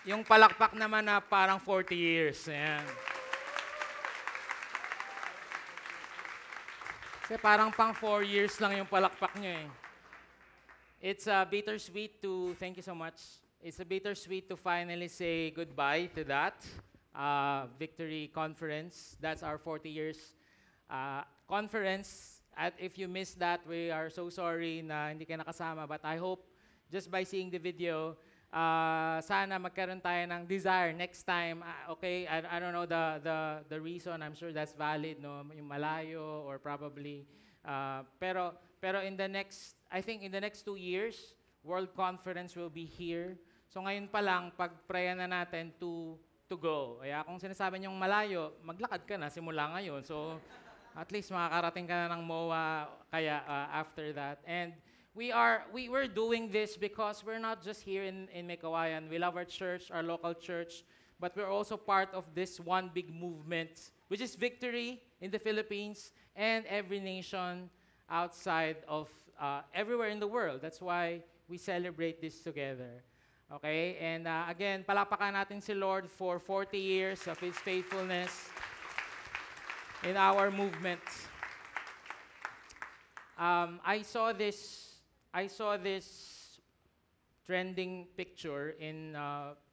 Yung palakpak naman na parang 40 years. Ayan. Kasi parang pang 4 years lang yung palakpak nyo eh. It's bittersweet to, thank you so much. It's a bittersweet to finally say goodbye to that Victory Conference. That's our 40 years conference. At if you missed that, we are so sorry na hindi ka nakasama. But I hope just by seeing the video, sana magkaroon tayo ng desire next time. Okay, I don't know the reason. I'm sure that's valid, no? Yung malayo or probably. Pero in the next, I think in the next 2 years, World Conference will be here. So ngayon pa lang, pag-prayan na natin to go. Kaya kung sinasabi niyong malayo, maglakad ka na simula ngayon. So at least makakarating ka na ng MOA kaya after that. And we're doing this because we're not just here in Mekawayan. We love our church, our local church, but we're also part of this one big movement, which is Victory in the Philippines and every nation outside of everywhere in the world. That's why we celebrate this together. Okay? And again, palapakan natin si Lord for 40 years of His faithfulness in our movement. I saw this trending picture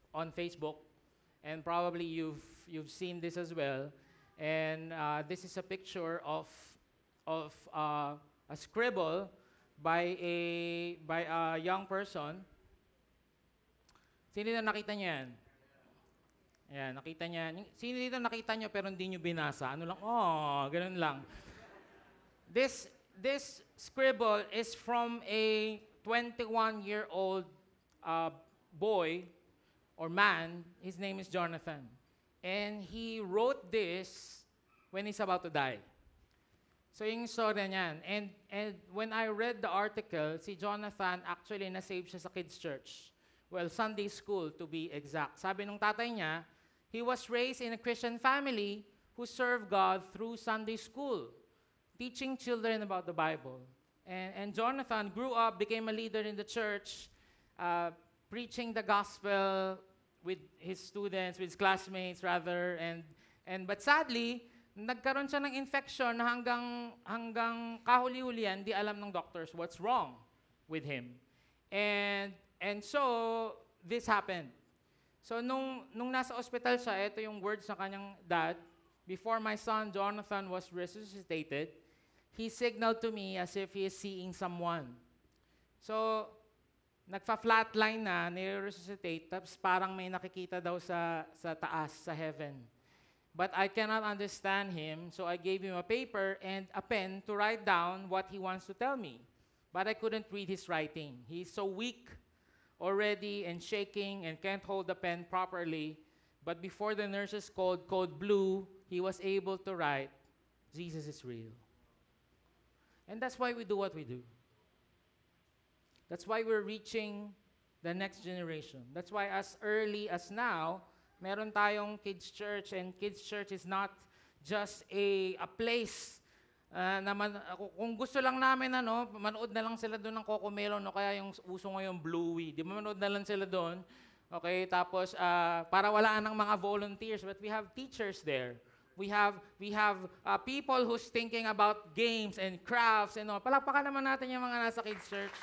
on Facebook, and probably you've seen this as well. And this is a picture of a scribble by a young person. Sino na nakita niyan? Ayan, nakita niya. Sino dito nakita niyo pero hindi niyo binasa? Ano lang? Oh, ganun lang. This scribble is from a 21-year-old boy or man. His name is Jonathan. And he wrote this when he's about to die. So yung story niyan. And when I read the article, si Jonathan actually na-save siya sa kids' church. Well, Sunday school to be exact. Sabi nung tatay niya, he was raised in a Christian family who served God through Sunday school, teaching children about the Bible. And Jonathan grew up, became a leader in the church, preaching the gospel with his students, with his classmates rather. But sadly, nagkaroon siya ng infection na hanggang kahuli-hulian, di alam ng doctors what's wrong with him. And so, this happened. So, nung nasa ospital siya, ito yung words ng kanyang dad, before my son Jonathan was resuscitated, he signaled to me as if he is seeing someone. So, nagfa-flatline na, nire-resuscitate, tapos parang may nakikita daw sa taas, sa heaven. But I cannot understand him, so I gave him a paper and a pen to write down what he wants to tell me. But I couldn't read his writing. He's so weak already and shaking and can't hold the pen properly. But before the nurses called code blue, he was able to write, Jesus is real. And that's why we do what we do. That's why we're reaching the next generation. That's why as early as now, meron tayong kids church, and kids church is not just a place kung gusto lang namin manood na lang sila doon ng Cocomelon no, kaya yung uso ngayon Bluey. Di ba manood na lang sila doon? Okay, tapos para walaan ng mga volunteers, but we have teachers there. We have people who's thinking about games and crafts and all. Palakpakan naman natin yung mga nasa kids church.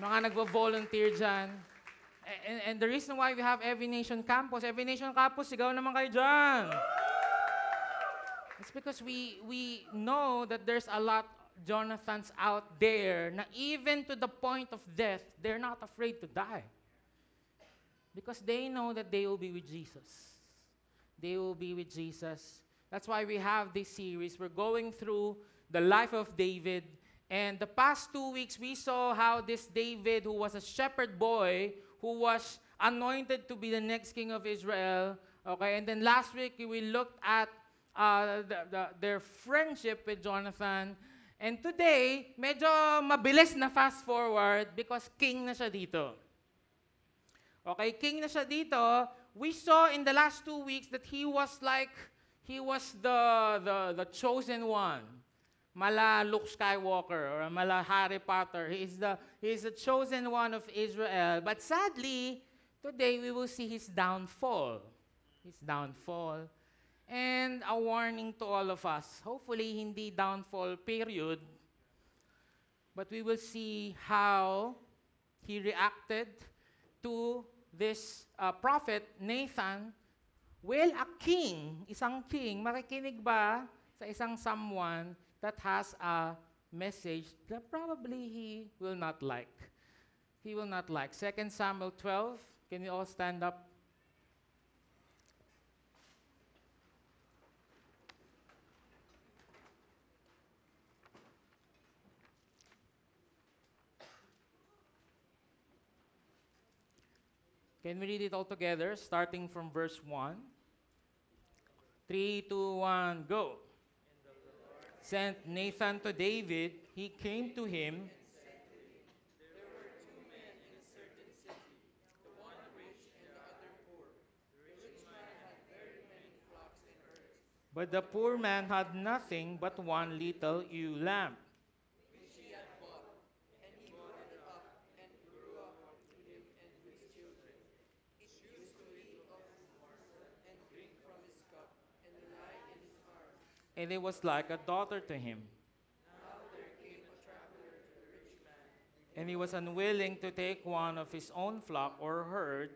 Mga nagvo-volunteer dyan. And the reason why we have Every Nation Campus, sigaw naman kayo dyan. It's because we know that there's a lot Jonathans out there na even to the point of death, they're not afraid to die. Because they know that they will be with Jesus. They will be with Jesus. That's why we have this series. We're going through the life of David. And the past 2 weeks, we saw how this David, who was a shepherd boy, who was anointed to be the next king of Israel. Okay, and then last week, we looked at their friendship with Jonathan. And today, medyo mabilis na fast forward because king na siya dito. Okay, king na siya dito. We saw in the last 2 weeks that he was the chosen one. mala Luke Skywalker or mala Harry Potter. He is the chosen one of Israel. But sadly, today we will see his downfall. His downfall. And a warning to all of us. Hopefully, hindi downfall period. But we will see how he reacted to this prophet, Nathan. Well, a king, isang king, makikinig ba sa isang someone that has a message that probably he will not like? He will not like. 2 Samuel 12, can you all stand up? Can we read it all together, starting from verse 1? 3, 2, 1, go. Sent Nathan to David, he came to him. But the poor man had nothing but one little ewe lamb. And it was like a daughter to him. And he was unwilling to take one of his own flock or herd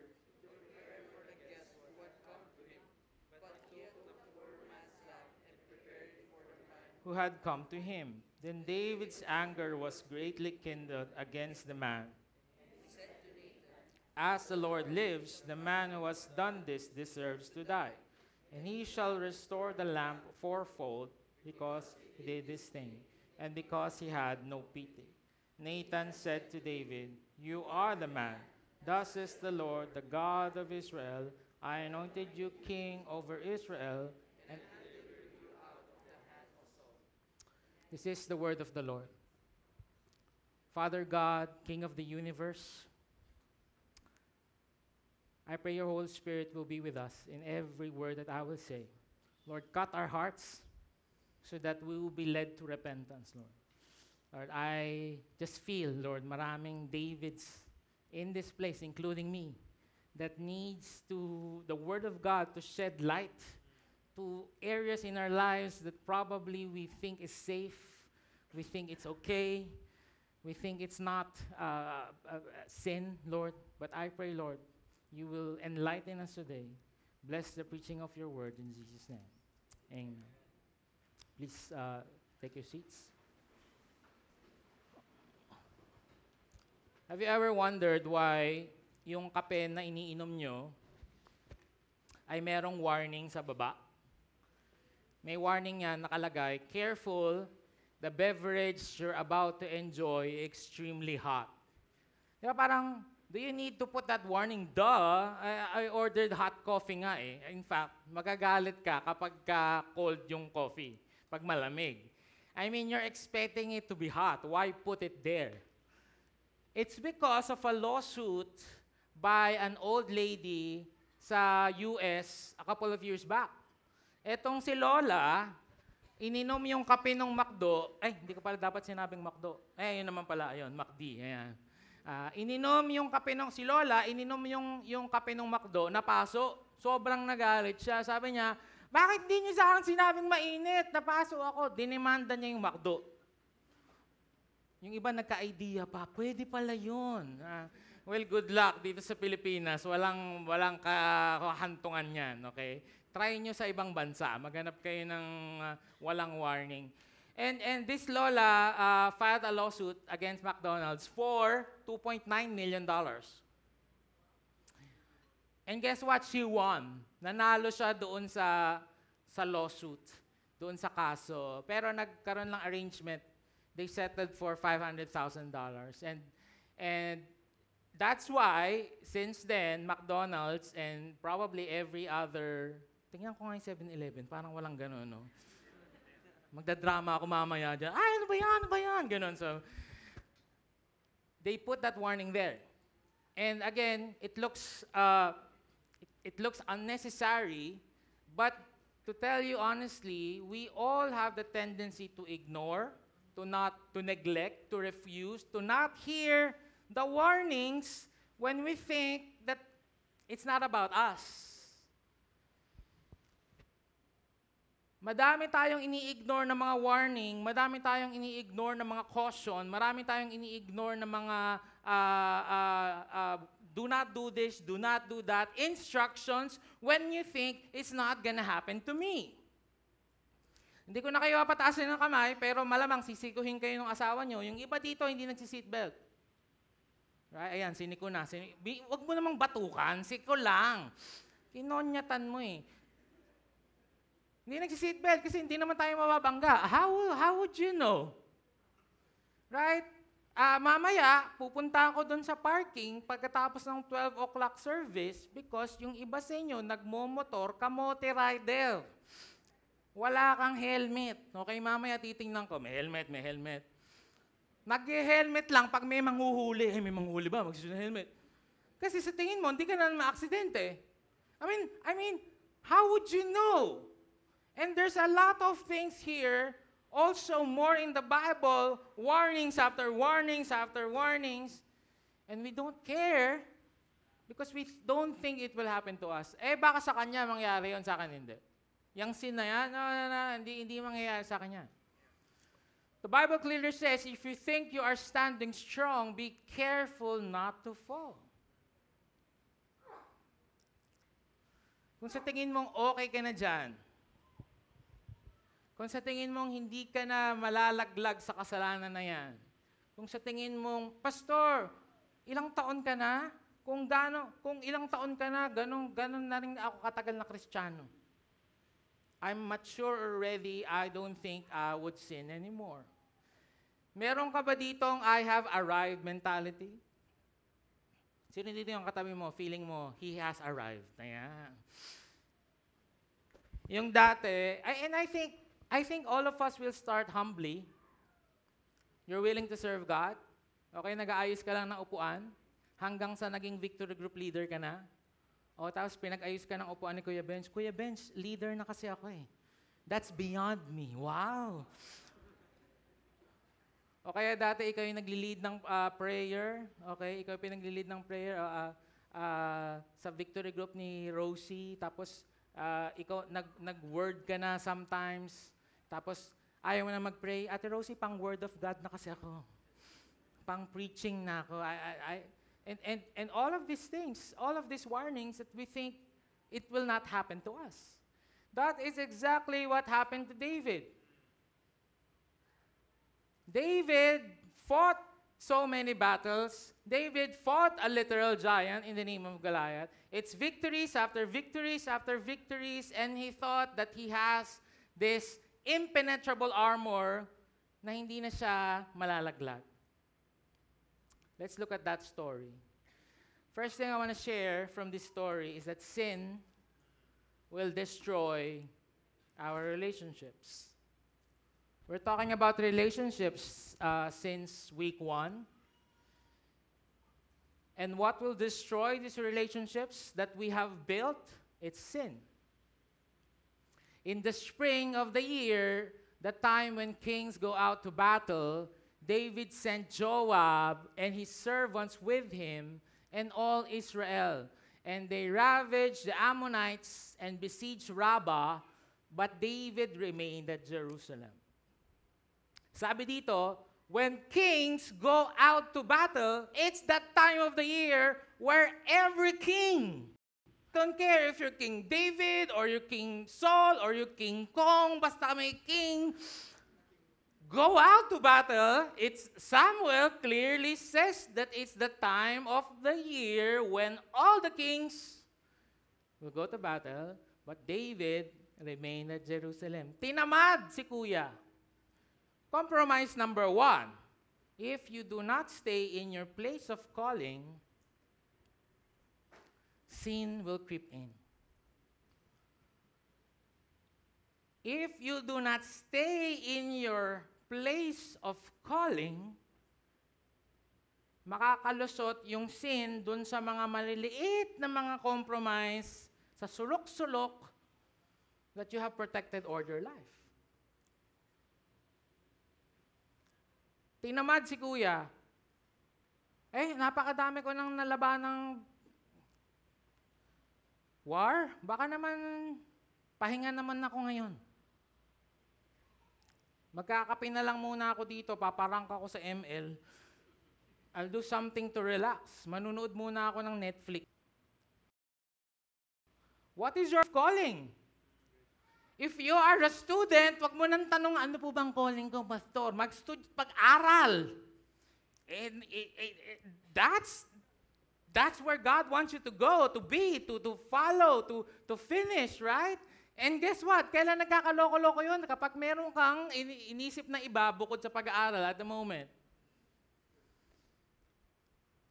who had come to him. Then David's anger was greatly kindled against the man. As the Lord lives, the man who has done this deserves to die. And he shall restore the lamb fourfold because he did this thing, and because he had no pity. Nathan said to David, "You are the man. Thus says the Lord, the God of Israel, I anointed you king over Israel, and this is the word of the Lord. Father God, King of the universe, I pray your Holy Spirit will be with us in every word that I will say. Lord, cut our hearts so that we will be led to repentance, Lord. Lord, I just feel, Lord, maraming Davids in this place, including me, that needs to the Word of God to shed light to areas in our lives that probably we think is safe, we think it's okay, we think it's not sin, Lord. But I pray, Lord, you will enlighten us today. Bless the preaching of your word in Jesus' name. Amen. Please take your seats. Have you ever wondered why yung kape na iniinom nyo ay merong warning sa baba? May warning yan nakalagay, careful, the beverage you're about to enjoy extremely hot. Di ba parang, do you need to put that warning? Duh, I ordered hot coffee nga eh. In fact, magagalit ka kapag cold yung coffee, pag malamig. I mean, you're expecting it to be hot. Why put it there? It's because of a lawsuit by an old lady sa US a couple of years back. Etong si Lola, ininom yung kape ng McDo. Ay, hindi ko pala dapat sinabing McDo. Yun naman pala, yun, McD. Ayan. Ininom yung kape ng si Lola, ininom yung kape ng McDo, napaso. Sobrang nagalit siya. Sabi niya, bakit hindi niyo sa akin sinabing mainit? Napaso ako. Dinimanda niya yung McDo. Yung iba nagka-idea pa, pwede pala yun. Well, good luck dito sa Pilipinas. Walang kahantungan yan, okay? Try nyo sa ibang bansa. Maghanap kayo ng walang warning. And this Lola filed a lawsuit against McDonald's for $2.9 million. And guess what? She won. Nanalo siya doon sa lawsuit, doon sa kaso. Pero nagkaroon lang arrangement. They settled for $500,000. And that's why, since then, McDonald's and probably every other, tingnan ko nga yung 7-Eleven, parang walang gano'n, no? Magdadrama ako mamaya dyan, ano ba yan? Ganon. So, they put that warning there. And again, it looks unnecessary, but to tell you honestly, we all have the tendency to ignore, to neglect, to refuse, to not hear the warnings when we think that it's not about us. Madami tayong ini-ignore na mga warning, madami tayong ini-ignore na mga caution, marami tayong ini-ignore na mga do not do this, do not do that, instructions when you think it's not gonna happen to me. Hindi ko na kayo papataasin ng kamay, pero malamang sisikuhin kayo ng asawa nyo. Yung iba dito hindi nagsi-seatbelt. Right? Ayan, siniko na. Huwag mo namang batukan, siko lang. Kinonyatan mo eh. Hindi nagsi-seatbelt kasi hindi naman tayo mababangga. How would you know? Right? Mamaya, pupunta ako doon sa parking pagkatapos ng 12 o'clock service because yung iba sa inyo nagmomotor, kamote rider. Wala kang helmet. Okay, mamaya titingnan ko, may helmet. Nag-helmet lang pag may manghuhuli. May manghuhuli ba? Magsusunod ng helmet. Kasi sa tingin mo, hindi ka na ma-aksidente. I mean, how would you know? And there's a lot of things here, also more in the Bible, warnings after warnings after warnings, and we don't care because we don't think it will happen to us. Baka sa kanya mangyari yun, sa akin hindi. Yung sin na yan, no, hindi mangyayari sa kanya. The Bible clearly says, if you think you are standing strong, be careful not to fall. Kung sa tingin mong okay ka na dyan, kung sa tingin mong hindi ka na malalaglag sa kasalanan na yan, kung sa tingin mong, Pastor, ilang taon ka na? Kung ilang taon ka na, ganun na rin ako katagal na Kristiyano. I'm mature already, I don't think I would sin anymore. Meron ka ba ditong I have arrived mentality? Sino dito yung katabi mo, feeling mo, he has arrived? Ayan. Yung dati, and I think all of us will start humbly. You're willing to serve God. Okay, nag-aayos ka lang ng upuan hanggang sa naging victory group leader ka na. O tapos pinag-ayos ka ng upuan ni Kuya Benz. Kuya Benz, leader na kasi ako eh. That's beyond me. Wow! O kaya dati ikaw yung nagli-lead ng prayer. Okay, ikaw yung pinagli-lead ng prayer sa victory group ni Rosie. Tapos ikaw nag-word ka na sometimes. Tapos, ayaw mo na mag-pray. Ate Rosie, pang word of God na kasi ako. Pang preaching na ako. And all of these things, all of these warnings that we think it will not happen to us. That is exactly what happened to David. David fought so many battles. David fought a literal giant in the name of Goliath. It's victories after victories after victories, and he thought that he has this impenetrable armor na hindi na siya malalaglag. Let's look at that story. First thing I want to share from this story is that sin will destroy our relationships. We're talking about relationships since week 1. And what will destroy these relationships that we have built? It's sin. In the spring of the year, the time when kings go out to battle, David sent Joab and his servants with him and all Israel. And they ravaged the Ammonites and besieged Rabbah, but David remained at Jerusalem. Sabi dito, when kings go out to battle, it's that time of the year where every king, don't care if you're King David or you're King Saul or you're King Kong, basta may king, go out to battle. Samuel clearly says that it's the time of the year when all the kings will go to battle, but David remained at Jerusalem. Tinamad si kuya. Compromise number 1. If you do not stay in your place of calling, sin will creep in. If you do not stay in your place of calling, makakalusot yung sin dun sa mga maliliit na mga compromise, sa sulok-sulok, that you have protected all your life. Tinamad si kuya. Napakadami ko nang nalaban ng war. Baka naman, pahinga naman ako ngayon. Magkakape na lang muna ako dito, paparangka ako sa ML. I'll do something to relax. Manunood muna ako ng Netflix. What is your calling? If you are a student, wag mo nang tanong, ano po bang calling ko, pastor? Pag-aral. And that's where God wants you to go, to be, to follow, to finish, right? And guess what? Kailan nagkakaloko-loko yun? Kapag meron kang inisip na iba bukod sa pag-aaral at the moment.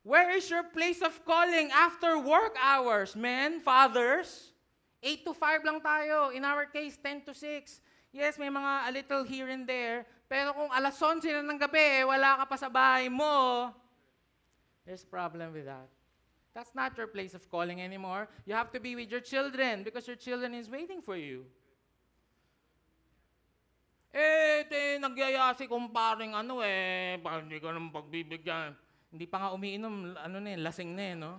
Where is your place of calling after work hours, men, fathers? 8 to 5 lang tayo. In our case, 10 to 6. Yes, may mga a little here and there. Pero kung alas 11 na ng gabi, wala ka pa sa bahay mo, there's a problem with that. That's not your place of calling anymore. You have to be with your children because your children is waiting for you. Nagyaya si kumparing parang hindi ka naman pagbibigyan. Hindi pa nga umiinom, lasing na no?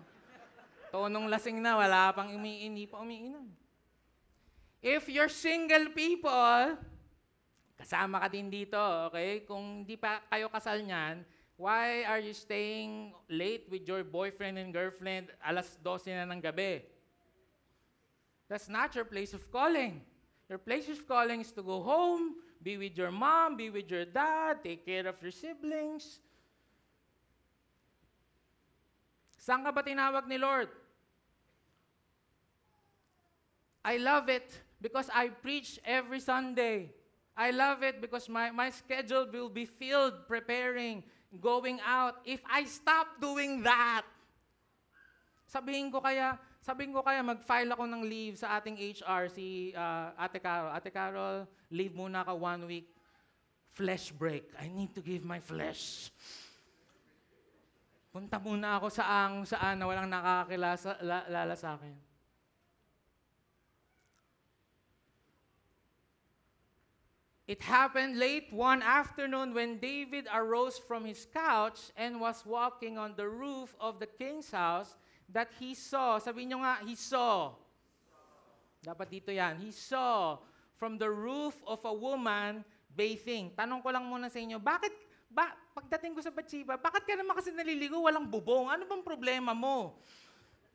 Tonong lasing na, wala pang hindi pa umiinom. If you're single people, kasama ka din dito, okay? Kung hindi pa kayo kasal niyan, why are you staying late with your boyfriend and girlfriend alas 12 na ng gabi? That's not your place of calling. Your place of calling is to go home, be with your mom, be with your dad, take care of your siblings. Saan ka ba tinawag ni Lord? I love it because I preach every Sunday. I love it because my schedule will be filled preparing, going out. If I stop doing that, sabihin ko kaya mag-file ako ng leave sa ating HR, si Ate Carol. Ate Carol, leave muna ka 1 week. Flesh break. I need to give my flesh. Punta muna ako saan na walang nakakilala sa akin. It happened late one afternoon when David arose from his couch and was walking on the roof of the king's house that he saw. Sabihin nyo nga, he saw. Dapat dito yan. He saw from the roof of a woman bathing. Tanong ko lang muna sa inyo, pagdating ko sa Bathsheba, bakit ka naman kasi naliligo walang bubong? Ano bang problema mo?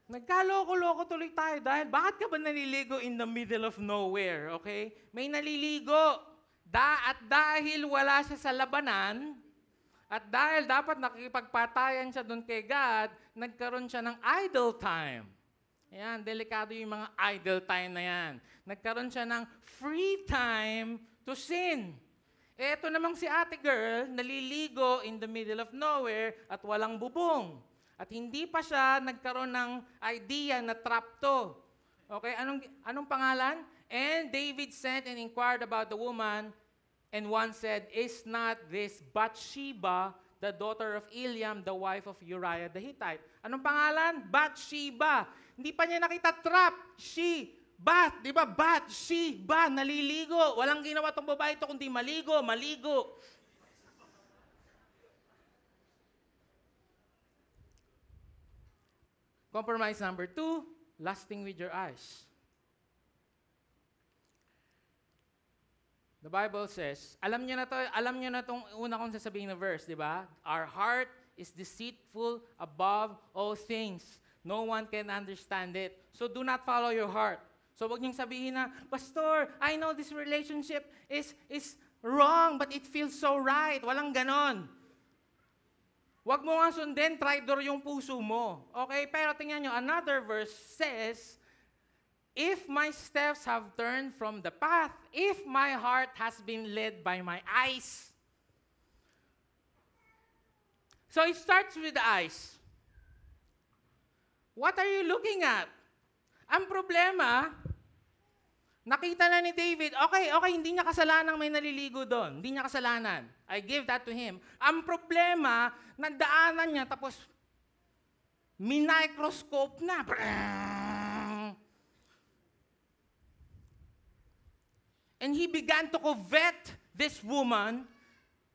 Nagkaloko-loko tuloy tayo dahil bakit ka ba naliligo in the middle of nowhere? Okay? May naliligo. At dahil wala siya sa labanan, at dahil dapat nakikipagpatayan siya doon kay God, nagkaroon siya ng idle time. Ayan, delikado yung mga idle time na yan. Nagkaroon siya ng free time to sin. Eto namang si ate girl, naliligo in the middle of nowhere at walang bubong. At hindi pa siya nagkaroon ng idea na trap to. Okay, anong pangalan? And David sent and inquired about the woman, and one said, is not this Bathsheba, the daughter of Eliam, the wife of Uriah the Hittite? Anong pangalan? Bathsheba. Hindi pa niya nakita trap. Di ba? Bathsheba, naliligo. Walang ginawa tong babae ito kundi maligo. Compromise number 2, lusting with your eyes. The Bible says, alam niyo na itong una kong sasabihin na verse, di ba? Our heart is deceitful above all things. No one can understand it. So do not follow your heart. So wag niyong sabihin na, Pastor, I know this relationship is wrong, but it feels so right. Walang ganon. Wag mo nga sundin, traidor yung puso mo. Okay? Pero tingnan nyo, another verse says, if my steps have turned from the path, if my heart has been led by my eyes. So it starts with the eyes. What are you looking at? Ang problema, nakita na ni David, okay, hindi niya kasalanang may naliligo doon. Hindi niya kasalanan. I give that to him. Ang problema, nagdaanan niya, tapos microscope na. And he began to covet this woman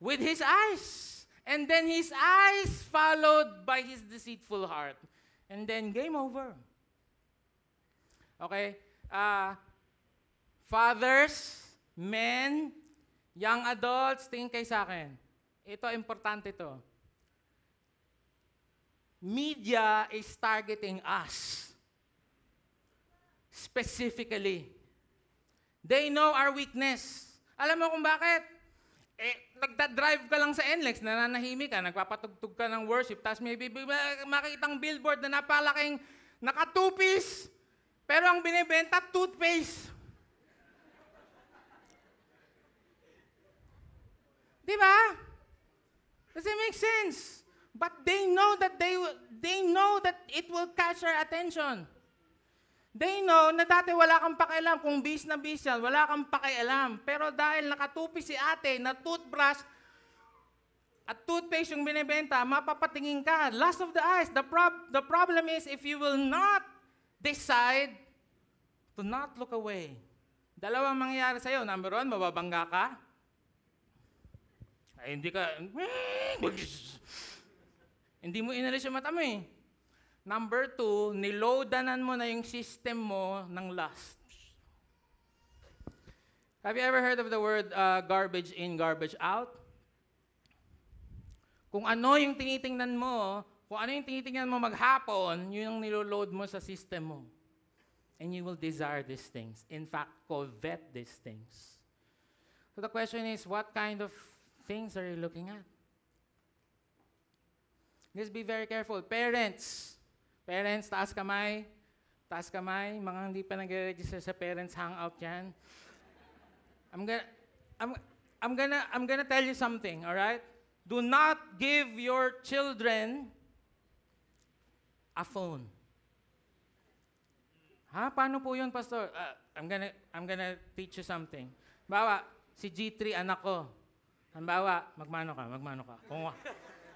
with his eyes. And then his eyes followed by his deceitful heart. And then game over. Okay? Fathers, men, young adults, tingin kayo sa akin. Ito, importante to. Media is targeting us. Specifically. They know our weakness. Alam mo kung bakit? Nagda-drive ka lang sa NLEX, nananahimik ka, nagpapatugtog ka ng worship, tapos may makikitang billboard na napalaking naka-two-piece, pero ang binibenta, toothpaste. Di ba? Does it make sense? But they know that it will catch our attention. They know na dati wala kang pakialam kung bis na bis yan, wala kang pakialam. Pero dahil nakatupi si ate na toothbrush at toothpaste yung binibenta, mapapatingin ka. Lust of the eyes. The problem is if you will not decide to not look away. Dalawang mangyayari sa'yo. Number one, mababangga ka. Ay, hindi ka, hindi mo inalis yung mata mo eh. Number two, niloadanan mo na yung system mo ng lust. Have you ever heard of the word garbage in, garbage out? Kung ano yung tinitingnan mo, maghapon, yun yung niloload mo sa system mo. And you will desire these things. In fact, covet these things. So the question is, what kind of things are you looking at? Just be very careful. Parents, taas kamay. Taas kamay. Mga hindi pa nag-register sa parents hangout yan. I'm gonna tell you something, all right? Do not give your children a phone. Ha? Paano po yun, Pastor? I'm gonna teach you something. Bawa, si G3, anak ko. Halimbawa, magmano ka.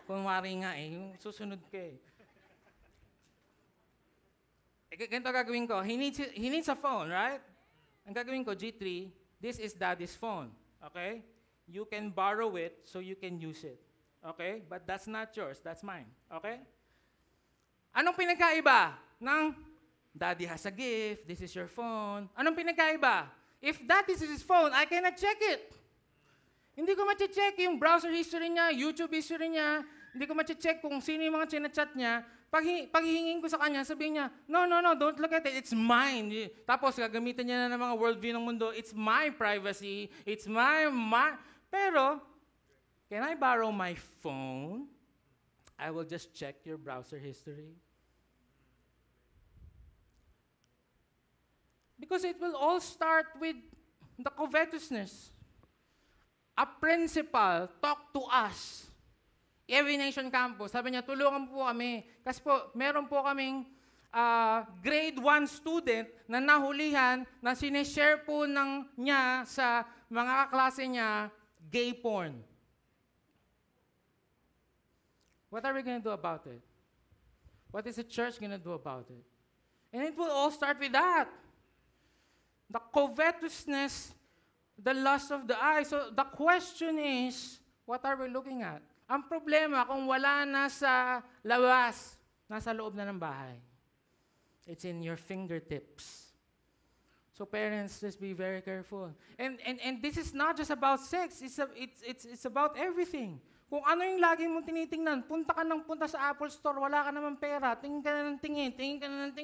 Kung wari nga yung susunod ka eh. Ganito gagawin ko. He needs a phone, right? Ang gagawin ko, G3, this is daddy's phone. Okay? You can borrow it so you can use it. Okay? But that's not yours. That's mine. Okay? Anong pinagkaiba ng daddy has a gift, this is your phone? Anong pinagkaiba? If that is his phone, I cannot check it. Hindi ko ma-check yung browser history niya, YouTube history niya. Hindi ko ma-check kung sino yung mga chinachat niya. Paghihingin ko sa kanya, sabihin niya, no, don't look at it, it's mine. Tapos gagamitin niya na ng mga worldview ng mundo, it's my privacy, it's my. Pero, can I borrow my phone? I will just check your browser history. Because it will all start with the covetousness. A principal talk to us. Every Nation Campus, sabi niya, tulungan po kami. Kasi po, meron po kaming grade 1 student na nahulihan na sineshare po niya sa mga kaklase niya gay porn. What are we going to do about it? What is the church going to do about it? And it will all start with that. The covetousness, the lust of the eye. So the question is, what are we looking at? Ang problema, kung wala na sa labas, nasa loob na ng bahay. It's in your fingertips. So parents, just be very careful. And this is not just about sex. It's about everything. Kung ano yung lagi mong tinitingnan, punta ka ng punta sa Apple Store, wala ka naman pera, tingin ka na ng tingin, tingin ka ng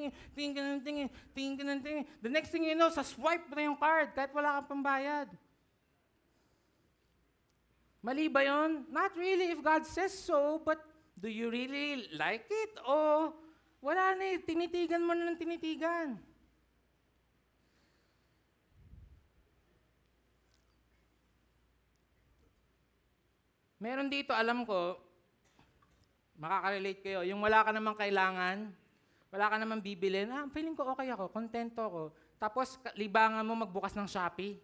tingin. The next thing you know, sa swipe na yung card, kahit wala kang pambayad. Mali ba yun? Not really if God says so, but do you really like it? O wala na eh, tinitigan mo na ng tinitigan. Meron dito, alam ko, makaka-relate kayo, yung wala ka namang kailangan, wala ka namang bibilin, feeling ko okay ako, kontento ako. Tapos, libangan mo magbukas ng Shopee.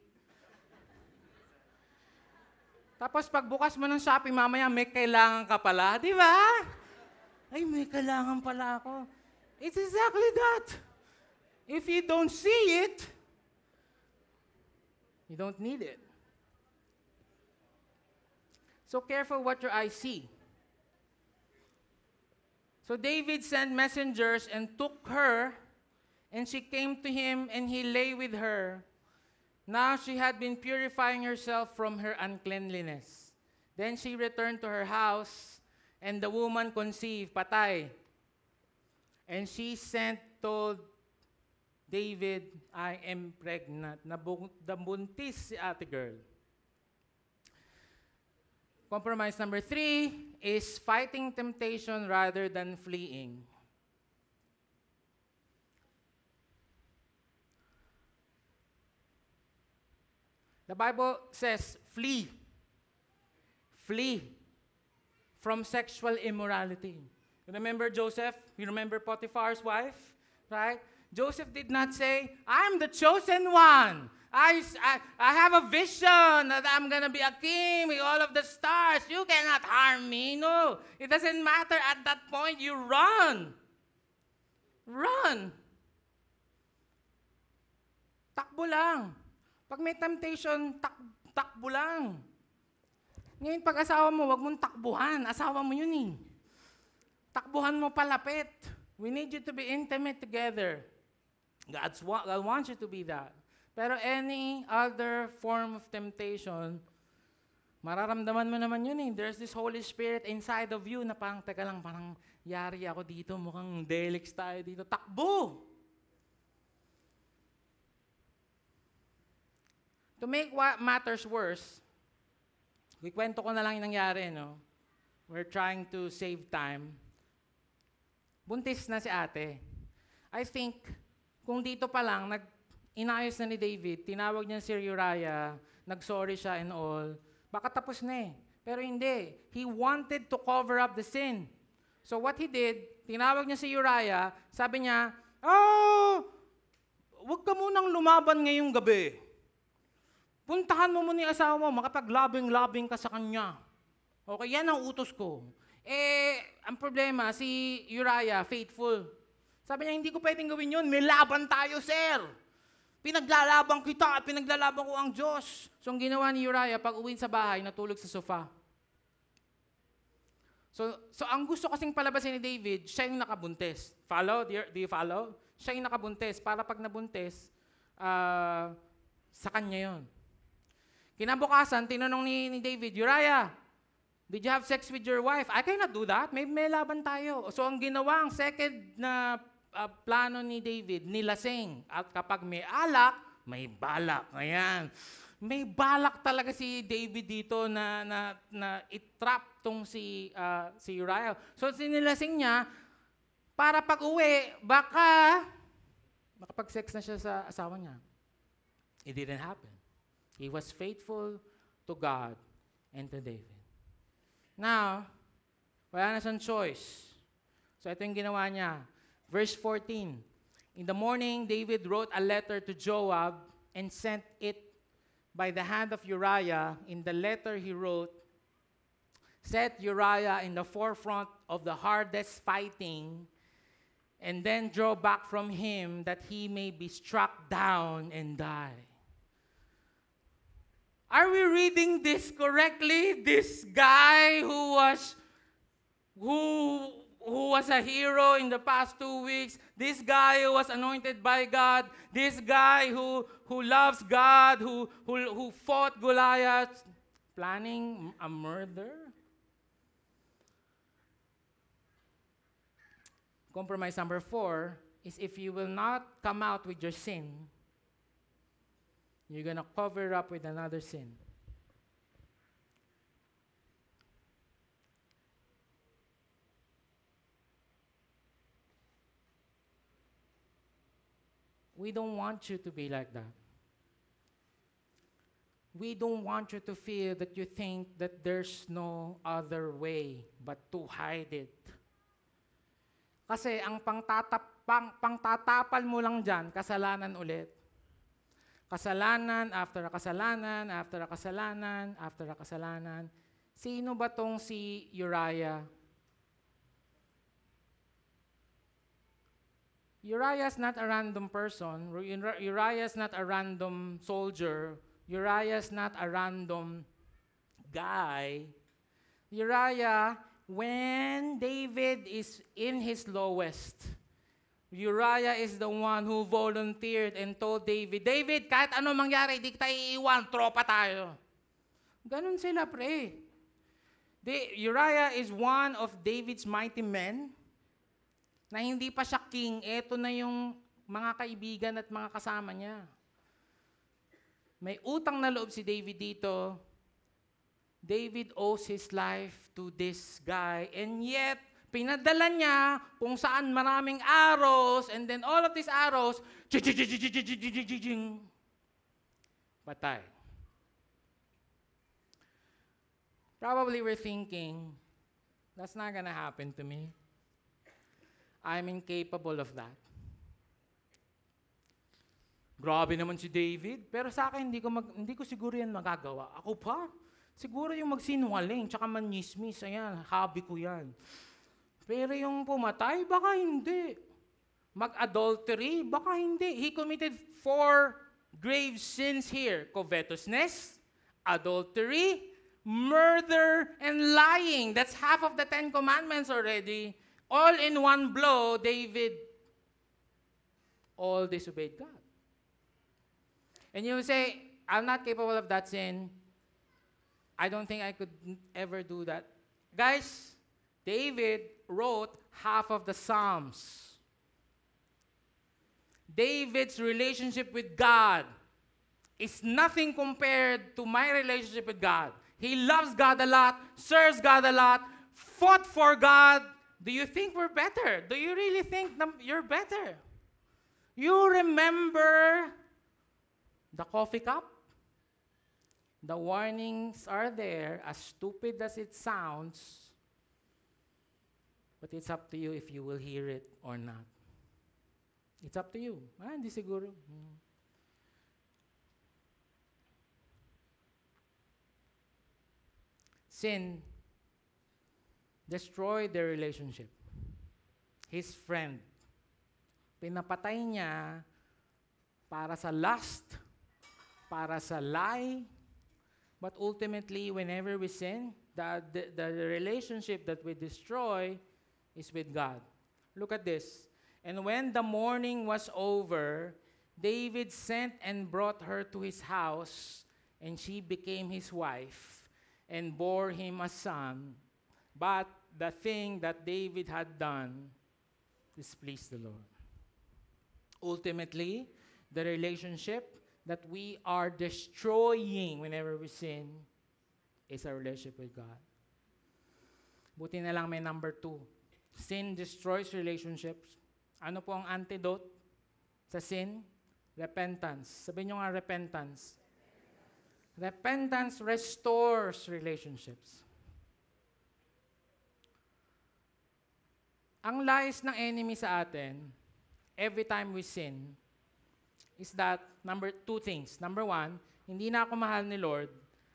Tapos, pagbukas mo ng Shopee, mamaya may kailangan ka pala, di ba? Ay, may kailangan pala ako. It's exactly that. If you don't see it, You don't need it. So careful what your eyes see. So David sent messengers and took her, and she came to him, and he lay with her. Now she had been purifying herself from her uncleanliness. Then she returned to her house, and the woman conceived, patay. And she told David, I am pregnant. Nabuntis si ate girl. Compromise number 3 is fighting temptation rather than fleeing. The Bible says, flee. Flee from sexual immorality. You remember Joseph? You remember Potiphar's wife? Right? Joseph did not say, I'm the chosen one. I have a vision that I'm going to be a king with all of the stars. You cannot harm me. No. It doesn't matter. At that point, you run. Run. Takbo lang. Pag may temptation, takbo lang. Ngayon, pag asawa mo, wag mong takbuhan. Asawa mo yun eh. Takbuhan mo palapit. We need you to be intimate together. God wants you to be that. Pero any other form of temptation, mararamdaman mo naman yun eh. There's this Holy Spirit inside of you na parang, teka lang, parang yari ako dito, mukhang delix tayo dito. Takbo! To make what matters worse, ikwento ko na lang yung nangyari, no? We're trying to save time. Buntis na si ate. I think, kung dito pa lang, inayos na ni David, tinawag niya si Uriah, nag-sorry siya and all, baka tapos na eh. Pero hindi. He wanted to cover up the sin. So what he did, tinawag niya si Uriah, sabi niya, wag ka munang lumaban ngayong gabi. Puntahan mo muna yung asawa mo, makapaglabing-labing ka sa kanya. Okay, yan ang utos ko. Ang problema, si Uriah, faithful. Sabi niya, hindi ko pwedeng gawin yun. May laban tayo, sir. Pinaglalaban kita at pinaglalaban ko ang Diyos. So, ang ginawa ni Uriah, pag uwi sa bahay, natulog sa sofa. So ang gusto kasing palabasin ni David, siya yung nakabuntis. Follow? Do you follow? Siya yung nakabuntis. Para pag nabuntis, sa kanya yun. Kinabukasan, tinanong ni David, Uriah, did you have sex with your wife? I cannot do that. May laban tayo. So ang ginawa, ang second na plano ni David, nilasing. At kapag may alak, may balak. Ayan. May balak talaga si David dito na i-trap tong si Uriah. So sinilasing niya, para pag uwi, baka makapag-sex na siya sa asawa niya. It didn't happen. He was faithful to God and to David. Now, wala na siyang choice. So ito yung ginawa niya. Verse 14. In the morning, David wrote a letter to Joab and sent it by the hand of Uriah. In the letter he wrote, set Uriah in the forefront of the hardest fighting, and then draw back from him that he may be struck down and die. Are we reading this correctly? This guy who was a hero in the past 2 weeks, this guy who was anointed by God, this guy who loves God, who fought Goliath, planning a murder? Compromise number 4 is if you will not come out with your sin, you're going to cover up with another sin. We don't want you to be like that. We don't want you to feel that you think that there's no other way but to hide it. Kasi ang pangtatapal mo lang dyan, kasalanan ulit. Kasalanan, after kasalanan, after kasalanan, after kasalanan. Sino ba tong si Uriah? Uriah is not a random person. Uriah is not a random soldier Uriah's not a random guy. Uriah, when David is in his lowest, Uriah is the one who volunteered and told David, David, kahit ano mangyari, di kita iiwan, tropa tayo. Ganon sila, pre. Uriah is one of David's mighty men na hindi pa siya king, eto na yung mga kaibigan at mga kasama niya. May utang na loob si David dito. David owes his life to this guy, and yet, pinadala niya kung saan maraming arrows, and then all of these arrows, patay. Probably we're thinking, that's not gonna happen to me. I'm incapable of that. Grabe naman si David, pero sa akin, hindi ko siguro yan magagawa. Ako pa? Siguro yung magsinungaling, tsaka manismis, ayan, hobby ko yan. Pero yung pumatay, baka hindi. Mag-adultery, baka hindi. He committed 4 grave sins here. Covetousness, adultery, murder, and lying. That's half of the 10 commandments already. All in one blow, David all disobeyed God. And you say, I'm not capable of that sin. I don't think I could ever do that. Guys, David wrote half of the Psalms. David's relationship with God is nothing compared to my relationship with God. He loves God a lot, serves God a lot, fought for God. Do you think we're better? Do you really think you're better? You remember the coffee cup? The warnings are there, as stupid as it sounds, but it's up to you if you will hear it or not. It's up to you. Hindi siguro. Sin destroyed their relationship. His friend, pinapatay niya para sa lust, para sa lie. But ultimately, whenever we sin, the relationship that we destroy is with God. Look at this. And when the mourning was over, David sent and brought her to his house, and she became his wife, and bore him a son. But the thing that David had done displeased the Lord. Ultimately, the relationship that we are destroying whenever we sin is our relationship with God. Buti na lang may number 2. Sin destroys relationships. Ano po ang antidote sa sin? Repentance. Sabihin nyo nga, repentance. Repentance restores relationships. Ang lies ng enemy sa atin, every time we sin, is that, 2 things. Number 1, hindi na ako mahal ni Lord,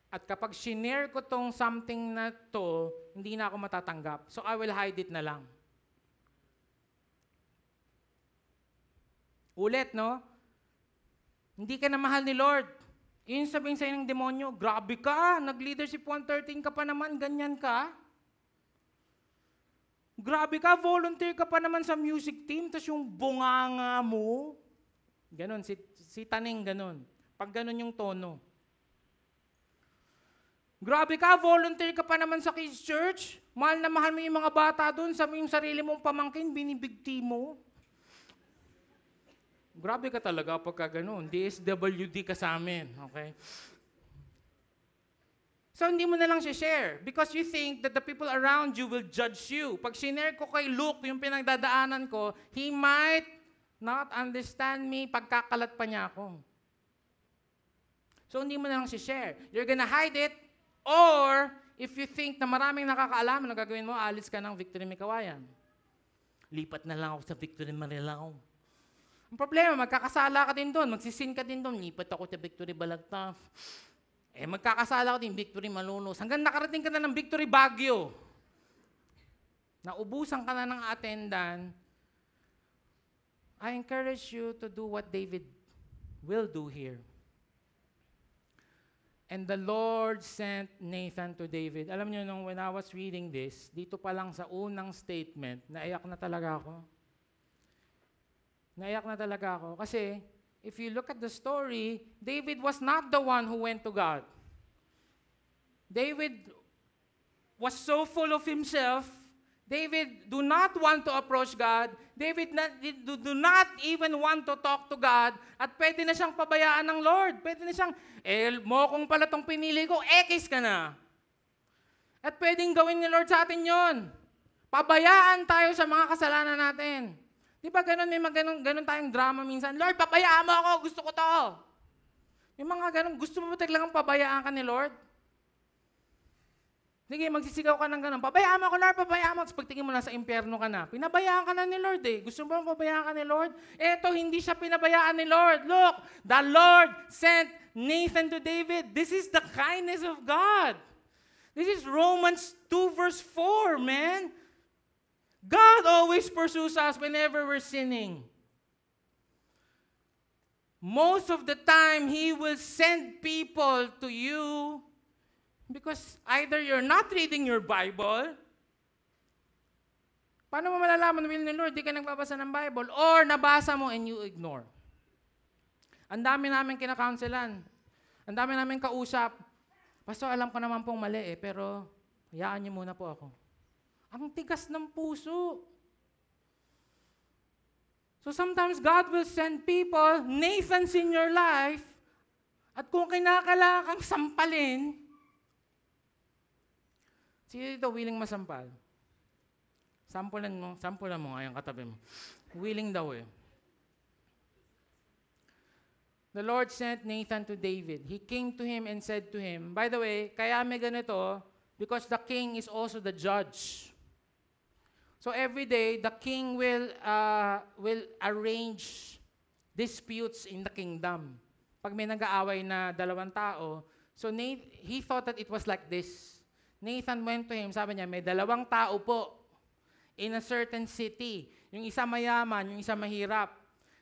at kapag shinare ko tong something na to, hindi na ako matatanggap. So I will hide it na lang. Ulit, no? Hindi ka na mahal ni Lord. Yun sabihin sa'yo ng demonyo, grabe ka, nag-leadership 113 ka pa naman, ganyan ka. Grabe ka, volunteer ka pa naman sa music team, tas yung bunganga mo. Ganon, si Taning ganon. Pag ganon yung tono. Grabe ka, volunteer ka pa naman sa Kids Church. Mahal na mahal mo yung mga bata doon, sabi yung sarili mong pamangkin, binibigti mo. Grabe ka talaga pagka ganon. DSWD ka sa amin, okay? So hindi mo na lang share because you think that the people around you will judge you. Pag sinare ko kay Luke yung pinagdadaanan ko, he might not understand me, pagkakalat pa niya ako. So hindi mo na lang share. You're gonna hide it, or if you think na maraming nakakaalam, na gagawin mo, alis ka ng Victory Mikawayan. Lipat na lang ako sa Victory Marilao. Ang problema, magkakasala ka din doon, magsisin ka din doon, lipat ako sa Victory Balagtas. Magkakasala ka din, Victory Malolos. Hanggang nakarating ka na ng Victory Baguio. Naubusan ka na ng attendant. I encourage you to do what David will do here. And the Lord sent Nathan to David. Alam niyo, when I was reading this, dito pa lang sa unang statement, naiyak na talaga ako. Naiyak na talaga ako. Kasi, if you look at the story, David was not the one who went to God. David was so full of himself. David do not want to approach God. David do not even want to talk to God. At pwede na siyang pabayaan ng Lord. Pwede na siyang, mo kung pala itong pinili ko, ekis ka na. At pwedeng gawin ni Lord sa atin yon. Pabayaan tayo sa mga kasalanan natin. Di ba ganun, may ganun tayong drama minsan. Lord, pabayaan mo ako, gusto ko to. Yung mga ganun, gusto mo ba talagang pabayaan ka ni Lord? Sige, magsisigaw ka ng gano'n. Pabayaan mo ako, Lord, pabayaan mo. Tapos pagtingin mo na sa impyerno ka na. Pinabayaan ka na ni Lord eh. Gusto mo bang pabayaan ka ni Lord? Eto, hindi siya pinabayaan ni Lord. Look, the Lord sent Nathan to David. This is the kindness of God. This is Romans 2 verse 4, man. God always pursues us whenever we're sinning. Most of the time, He will send people to you because either you're not reading your Bible, paano mo malalaman will ni Lord, di ka nagbabasa ng Bible, or nabasa mo and you ignore. Ang dami namin kinakaunselan. Ang dami namin kausap. Pastor, alam ko naman pong mali pero hayaan niyo muna po ako. Ang tigas ng puso. So sometimes God will send people, Nathans in your life, at kung kinakailangan kang sampalin, sino dito willing masampal? Sampulan mo ngayong katabi mo. Willing daw eh. The Lord sent Nathan to David. He came to him and said to him, by the way, kaya may ganito, because the king is also the judge. So every day, the king will arrange disputes in the kingdom. Pag may nag-aaway na dalawang tao, so he thought that it was like this. Nathan went to him, sabi niya, may dalawang tao po in a certain city. Yung isa mayaman, yung isa mahirap.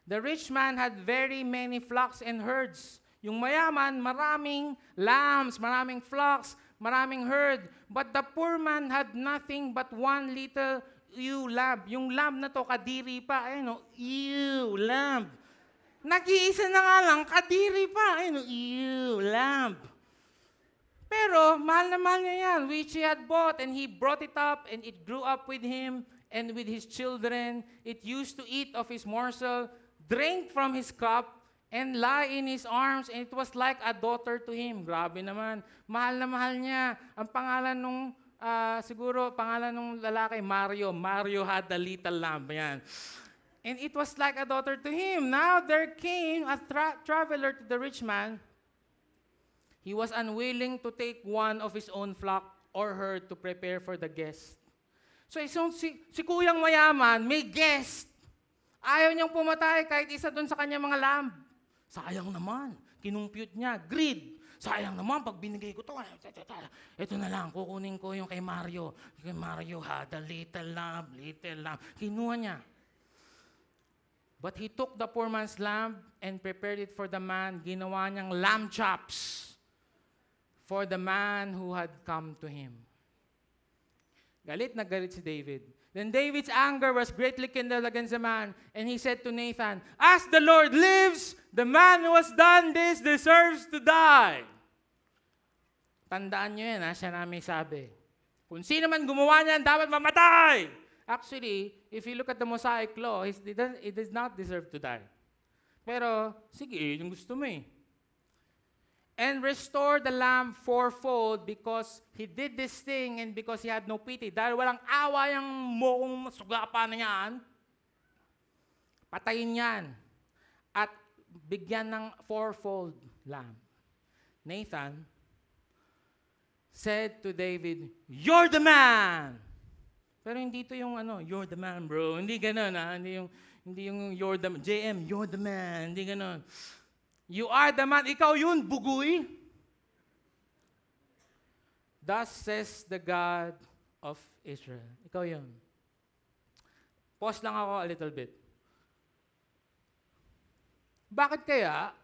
The rich man had very many flocks and herds. Yung mayaman, maraming lambs, maraming flocks, maraming herd. But the poor man had nothing but one little ewe lamb. Yung lamb na to, kadiri pa. Ayun o, ewe lamb. Nag-iisa na nga lang, kadiri pa. Ayun o, ewe lamb. Pero, mahal na mahal niya yan, which he had bought, and he brought it up, and it grew up with him and with his children. It used to eat of his morsel, drink from his cup, and lie in his arms, and it was like a daughter to him. Grabe naman. Mahal na mahal niya. Ang pangalan nung, siguro, pangalan nung lalaki, Mario. Mario had a little lamb. Yan. And it was like a daughter to him. Now there came a traveler to the rich man. He was unwilling to take one of his own flock or herd to prepare for the guest. So si kuyang mayaman, may guest. Ayaw niyang pumatay kahit isa doon sa kanyang mga lamb. Sayang naman. Kinumpute niya. Greed. Sayang naman pag binigay ko to. Ito na lang, kukunin ko yung kay Mario. Kay Mario had a little lamb, little lamb. Kinuha niya. But he took the poor man's lamb and prepared it for the man. Ginawa niyang lamb chops for the man who had come to him. Galit na galit si David. Then David's anger was greatly kindled against the man, and he said to Nathan, as the Lord lives, the man who has done this deserves to die. Tandaan nyo yan, siya namin sabi. Kung sino man gumawa niyan, dapat mamatay. Actually, if you look at the Mosaic law, it does not deserve to die. Pero, sige, yung gusto mo eh. And restore the lamb fourfold because he did this thing and because he had no pity. Dahil walang awa yung mokong sugapa na yan, patayin yan at bigyan ng fourfold lamb. Nathan said to David, you're the man! Pero hindi ito yung you're the man, bro. Hindi ganun, Hindi yung you're the man. JM, you're the man. Hindi ganun. You are the man. Ikaw yun, bugoy. Thus says the God of Israel. Ikaw yun. Pause lang ako a little bit. Bakit kaya,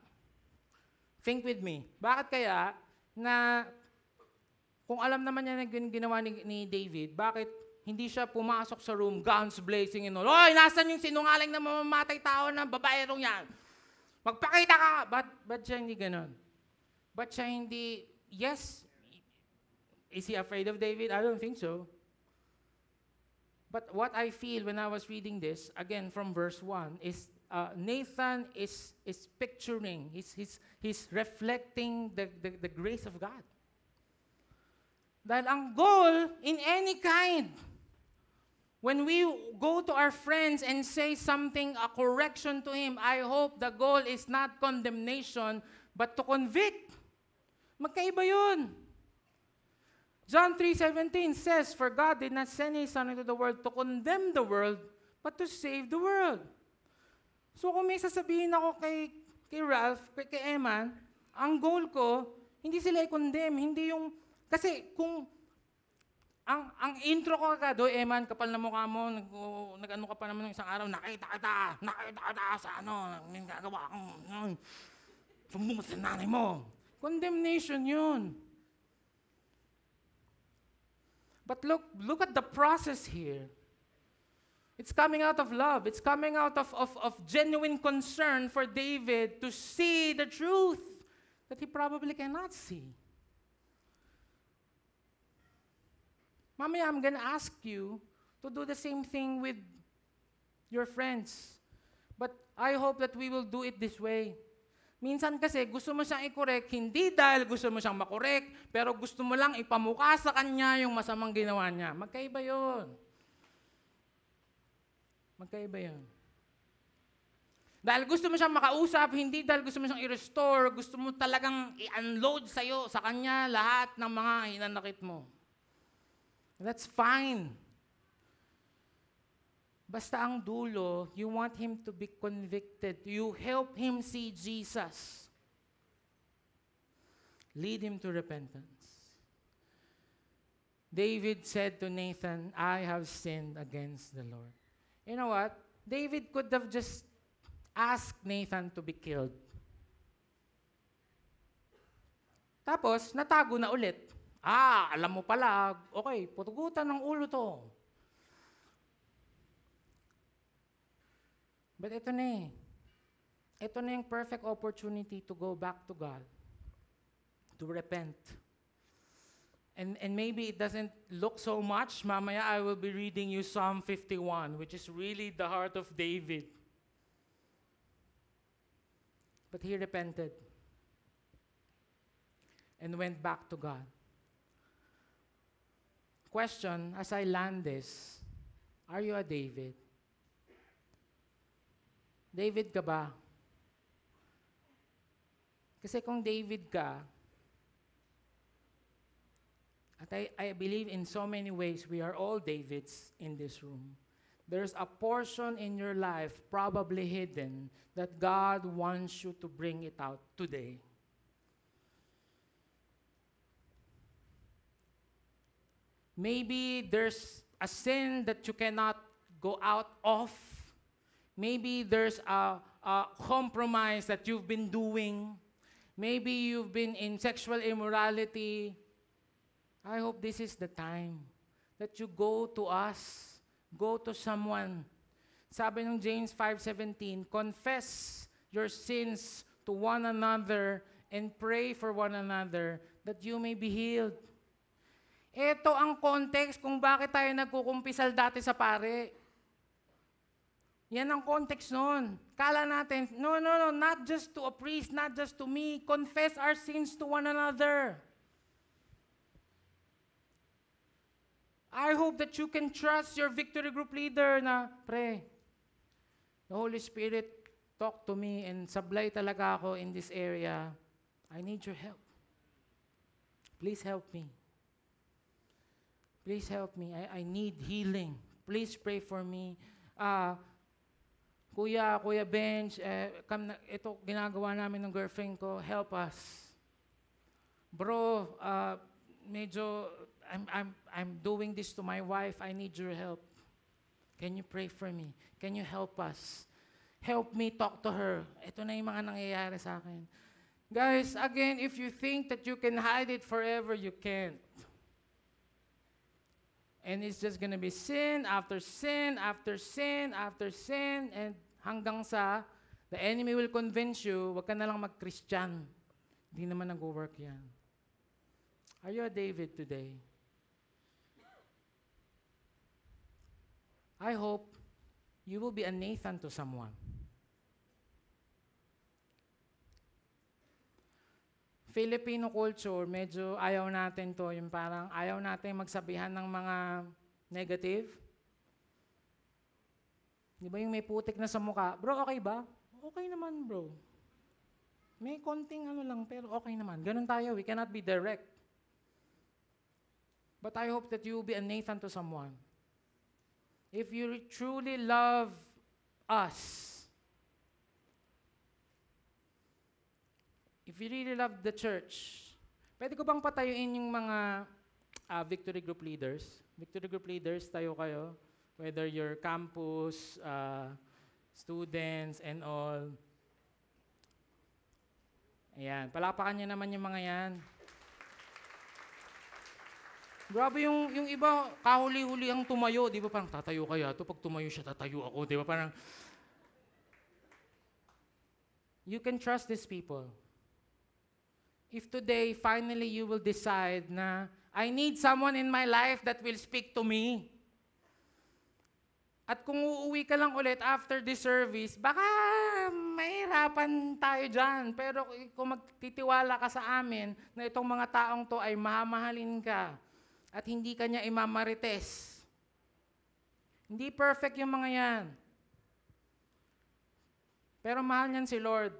think with me, bakit kaya na kung alam naman niya na ginawa ni David, bakit hindi siya pumasok sa room, guns blazing and all, "Oy, nasan yung sinungaling na mamamatay tao ng babaerong yan? Magpakita ka!" Ba't siya hindi ganon? Ba't siya hindi, yes, is he afraid of David? I don't think so. But what I feel when I was reading this, again from verse 1, is Nathan is picturing, he's reflecting the grace of God. Dahil ang goal in any kind, when we go to our friends and say something, a correction to him, I hope the goal is not condemnation, but to convict. Magkaiba yun. John 3:17 says, "For God did not send His Son into the world to condemn the world, but to save the world." So kung may sasabihin ako kay Ralph, kay Eman, ang goal ko, hindi sila i-condemn, hindi yung, kasi kung ang intro ko agad, "Oy, Eman, kapal na mukha mo, nag-ano ka pa naman ng isang araw, nakita kita sa ano, may gagawa kang, sumbong mo sa nanay mo." Condemnation yun. But look at the process here. It's coming out of love. It's coming out of genuine concern for David to see the truth that he probably cannot see. Mamaya, I'm gonna ask you to do the same thing with your friends. But I hope that we will do it this way. Minsan kasi gusto mo siyang i-correct, hindi dahil gusto mo siyang makorek, pero gusto mo lang ipamukha sa kanya yung masamang ginawa niya. Magkaiba yun. Magkaiba yun. Dahil gusto mo siyang makausap, hindi dahil gusto mo siyang i-restore, gusto mo talagang i-unload sa kanya lahat ng mga hinanakit mo. That's fine. Basta ang dulo, you want him to be convicted. You help him see Jesus. Lead him to repentance. David said to Nathan, "I have sinned against the Lord." You know what? David could have just asked Nathan to be killed. Tapos, natago na ulit. Alam mo pala, okay, putugutan ng ulo to. But ito na eh. Ito na yung perfect opportunity to go back to God, to repent. And maybe it doesn't look so much. Mamaya I will be reading you Psalm 51, which is really the heart of David. But he repented and went back to God. Question, as I land this, are you a David? David ka ba? Kasi kung David ka, at I believe in so many ways we are all Davids in this room. There's a portion in your life probably hidden that God wants you to bring it out today. Maybe there's a sin that you cannot go out of. Maybe there's a compromise that you've been doing. Maybe you've been in sexual immorality. I hope this is the time that you go to us, go to someone. Sabi ng James 5:17, confess your sins to one another and pray for one another that you may be healed. Ito ang context kung bakit tayo nagkukumpisal dati sa pare. Yan ang context nun. Kala natin, no, not just to a priest, not just to me. Confess our sins to one another. I hope that you can trust your victory group leader na, pre, the Holy Spirit talk to me and sablay talaga ako in this area. I need your help. Please help me. Please help me. I need healing. Please pray for me. Kuya Bench, ito ginagawa namin ng girlfriend ko, help us. Bro, medyo, I'm doing this to my wife, I need your help. Can you pray for me? Can you help us? Help me talk to her. Ito na yung mga nangyayari sa akin. Guys, again, if you think that you can hide it forever, you can't. And it's just gonna be sin after sin after sin after sin, and hanggang sa the enemy will convince you, wag ka na lang mag-Christian. Hindi naman nag-work yan. Are you a David today? I hope you will be a Nathan to someone. Filipino culture, medyo ayaw natin to, yung parang ayaw natin magsabihan ng mga negative. Di ba yung may putik na sa mukha? Bro, okay ba? Okay naman, bro. May konting ano lang, pero okay naman. Ganun tayo, we cannot be direct. But I hope that you will be a Nathan to someone. If you truly love us, if you really love the church, pwede ko bang patayuin yung mga victory group leaders? Victory group leaders, tayo kayo. Whether you're campus, students, and all. Ayan, palapakan niyo naman yung mga yan. Grabe yung iba, kahuli-huli ang tumayo. Di ba parang tatayo kaya to? Pag tumayo siya, tatayo ako. Di ba parang... You can trust these people. If today, finally, you will decide na, I need someone in my life that will speak to me. At kung uuwi ka lang ulit after this service, baka mahirapan tayo dyan. Pero kung magtitiwala ka sa amin na itong mga taong to ay mamahalin ka at hindi ka niya imamarites. Hindi perfect yung mga yan. Pero mahal niyan si Lord.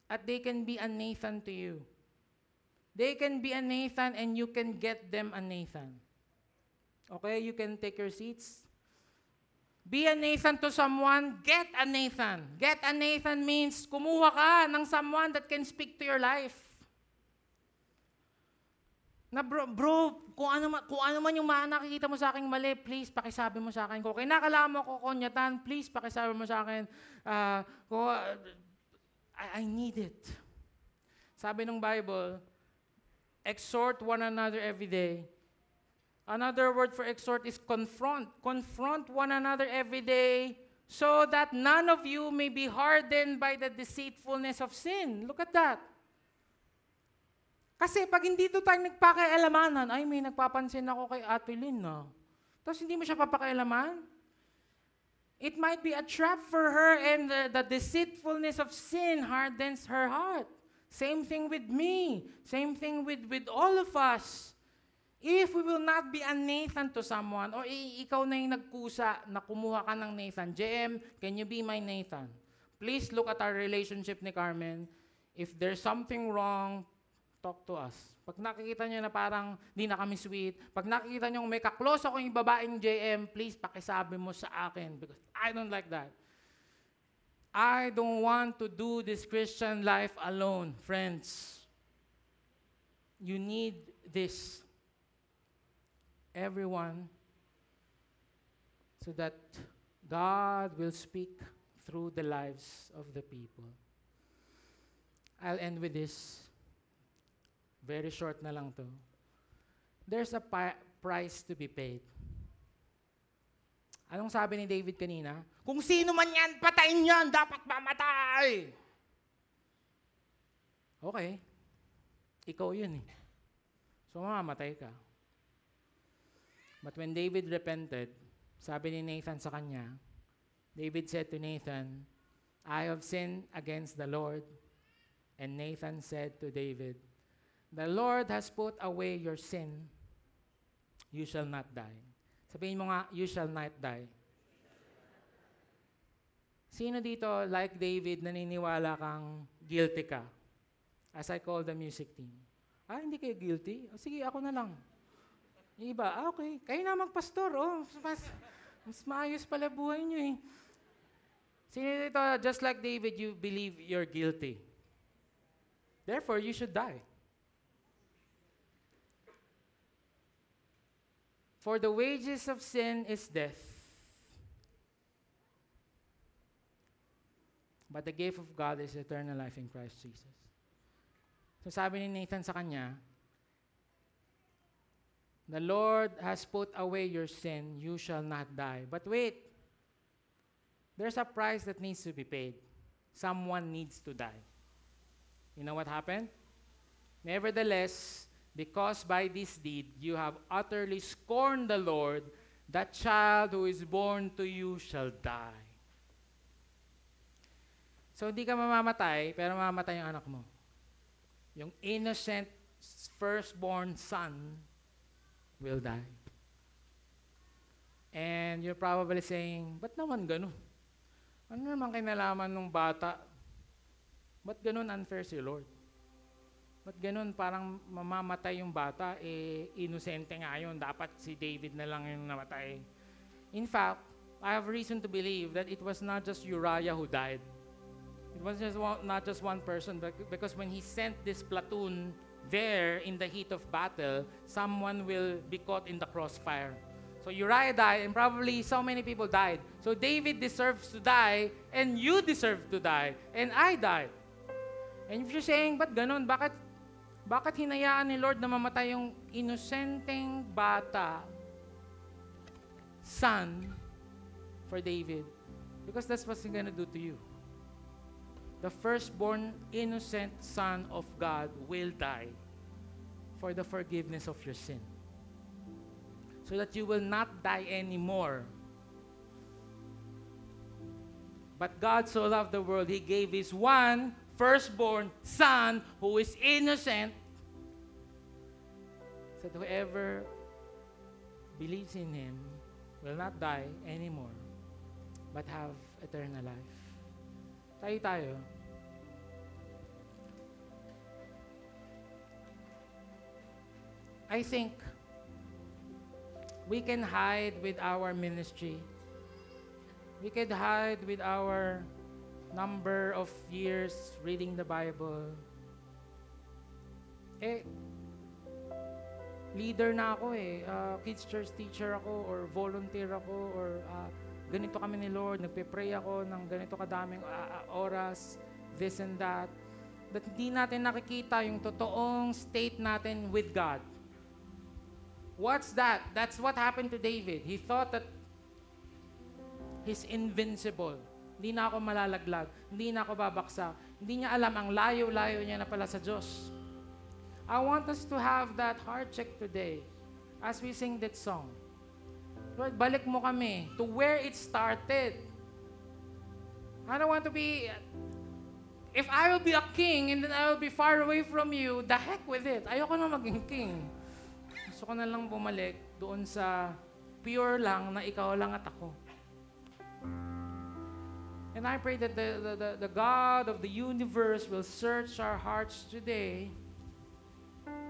At they can be a Nathan to you. They can be a Nathan and you can get them a Nathan. Okay, you can take your seats. Be a Nathan to someone, get a Nathan. Get a Nathan means kumuha ka ng someone that can speak to your life. Na bro, kung ano man yung nakikita mo sa akin mali, please pakisabi mo sa akin. Kung kinakalaman mo ko konyatan, please pakisabi mo sa akin. I need it. Sabi ng Bible, exhort one another every day. Another word for exhort is confront. Confront one another every day so that none of you may be hardened by the deceitfulness of sin. Look at that. Kasi pag hindi ito tayo nagpakialamanan, ay may nagpapansin ako kay Ate Lynn, no? Tapos hindi mo siya papakialaman? It might be a trap for her and the deceitfulness of sin hardens her heart. Same thing with me. Same thing with all of us. If we will not be a Nathan to someone, or ikaw na yung nagkusa na kumuha ka ng Nathan, JM, can you be my Nathan? Please look at our relationship ni Carmen. If there's something wrong, talk to us. Pag nakikita niyo na parang di na kami sweet, pag nakikita niyo may kaklose ako yung babaeng JM, please pakisabi mo sa akin because I don't like that. I don't want to do this Christian life alone, friends. You need this. Everyone, so that God will speak through the lives of the people. I'll end with this. Very short na lang to. There's a price to be paid. Anong sabi ni David kanina? Kung sino man yan, patayin yan, dapat mamatay. Okay. Ikaw yun eh. So mamamatay ka. But when David repented, sabi ni Nathan sa kanya, David said to Nathan, I have sinned against the Lord. And Nathan said to David, the Lord has put away your sin. You shall not die. Sabihin mo nga, you shall not die. Sino dito, like David, naniniwala kang guilty ka? As I call the music team. Hindi kayo guilty? Sige, ako na lang. Yung iba, okay, kayo na magpastor, mas maayos pala buhay nyo eh. Sino dito, just like David, you believe you're guilty. Therefore, you should die. For the wages of sin is death. But the gift of God is eternal life in Christ Jesus. So sabi ni Nathan sa kanya, "The Lord has put away your sin, you shall not die." But wait, there's a price that needs to be paid. Someone needs to die. You know what happened? Nevertheless, because by this deed you have utterly scorned the Lord, that child who is born to you shall die. So hindi ka mamamatay, pero mamamatay yung anak mo. Yung innocent firstborn son will die. And you're probably saying, ba't naman ganun? Ano naman kinalaman ng bata? Ba't ganun unfair si Lord? Ba't ganun parang mamamatay yung bata? Inosente nga yun. Dapat si David na lang yung namatay. In fact, I have reason to believe that it was not just Uriah who died. It was not just one person, because when he sent this platoon there in the heat of battle, someone will be caught in the crossfire. So Uriah died, and probably so many people died. So David deserves to die, and you deserve to die, and I died. And if you're saying, ba't ganun? Bakit hinayaan ni Lord na mamatay yung inosenteng bata, son, for David? Because that's what He's gonna do to you. The firstborn innocent son of God will die for the forgiveness of your sin, so that you will not die anymore. But God so loved the world, He gave His one firstborn son who is innocent, so that whoever believes in Him will not die anymore, but have eternal life. Tayo. I think we can hide with our ministry. We can hide with our number of years reading the Bible. Leader na ako kids church teacher ako, or volunteer ako, or ganito kami ni Lord, nagpe-pray ako ng ganito kadaming oras, this and that. That hindi natin nakikita yung totoong state natin with God. What's that? That's what happened to David. He thought that he's invincible. Hindi na ako malalaglag. Hindi na ako babaksak. Hindi niya alam ang layo-layo niya na pala sa Diyos. I want us to have that heart check today as we sing that song. Lord, balik mo kami to where it started. I don't want to be, if I will be a king and then I will be far away from you, the heck with it. Ayoko na maging king. Gusto ko na lang bumalik doon sa pure lang na ikaw lang at ako. And I pray that the God of the universe will search our hearts today.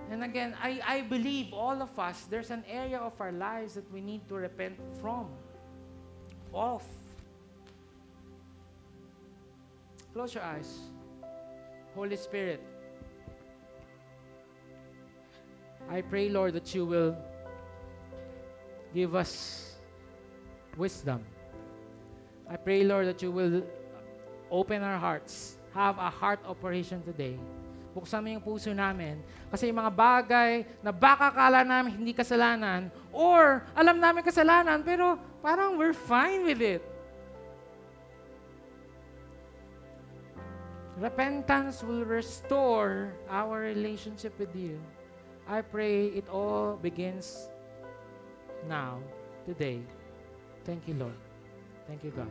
And again, I believe all of us, there's an area of our lives that we need to repent of. Close your eyes. Holy Spirit, I pray, Lord, that you will give us wisdom. I pray, Lord, that you will open our hearts, have a heart operation today. Buksan mo yung puso namin. Kasi yung mga bagay na baka kala namin hindi kasalanan, or alam namin kasalanan, pero parang we're fine with it. Repentance will restore our relationship with you. I pray it all begins now, today. Thank you, Lord. Thank you, God.